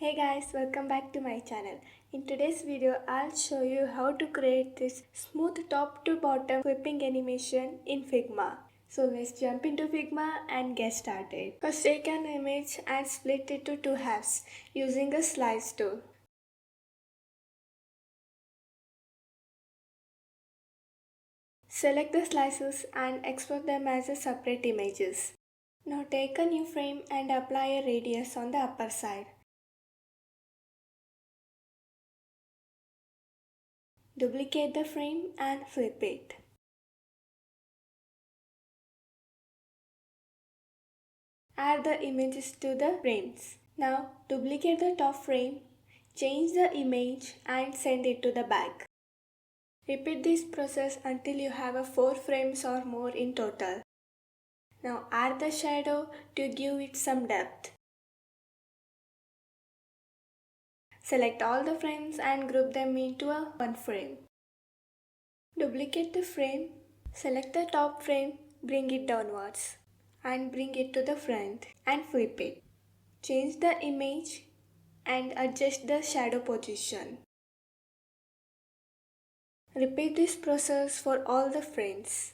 Hey guys, welcome back to my channel. In today's video, I'll show you how to create this smooth top to bottom flipping animation in Figma. So let's jump into Figma and get started. First take an image and split it to two halves using a slice tool. Select the slices and export them as a separate images. Now take a new frame and apply a radius on the upper side. Duplicate the frame and flip it. Add the images to the frames. Now duplicate the top frame, change the image and send it to the back. Repeat this process until you have 4 frames or more in total. Now add the shadow to give it some depth. Select all the frames and group them into one frame. Duplicate the frame, select the top frame, bring it downwards and bring it to the front and flip it. Change the image and adjust the shadow position. Repeat this process for all the frames.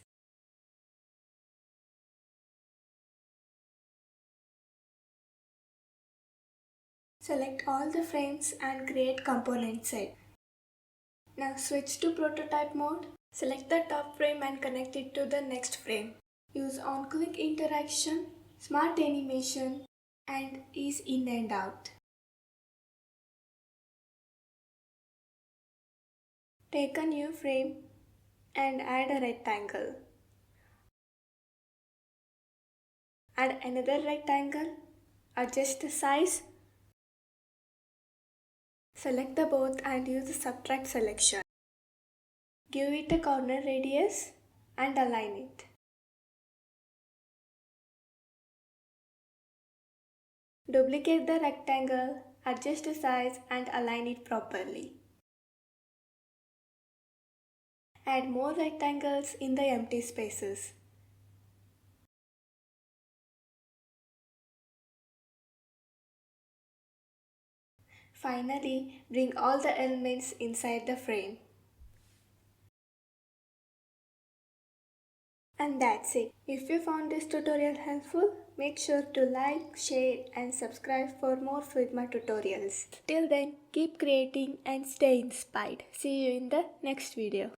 Select all the frames and create component set. Now switch to prototype mode. Select the top frame and connect it to the next frame. Use on-click interaction, smart animation and ease in and out. Take a new frame and add a rectangle. Add another rectangle. Adjust the size. Select the both and use the subtract selection. Give it a corner radius and align it. Duplicate the rectangle, adjust the size and align it properly. Add more rectangles in the empty spaces. Finally, bring all the elements inside the frame. And that's it. If you found this tutorial helpful, make sure to like, share and subscribe for more Figma tutorials. Till then, keep creating and stay inspired. See you in the next video.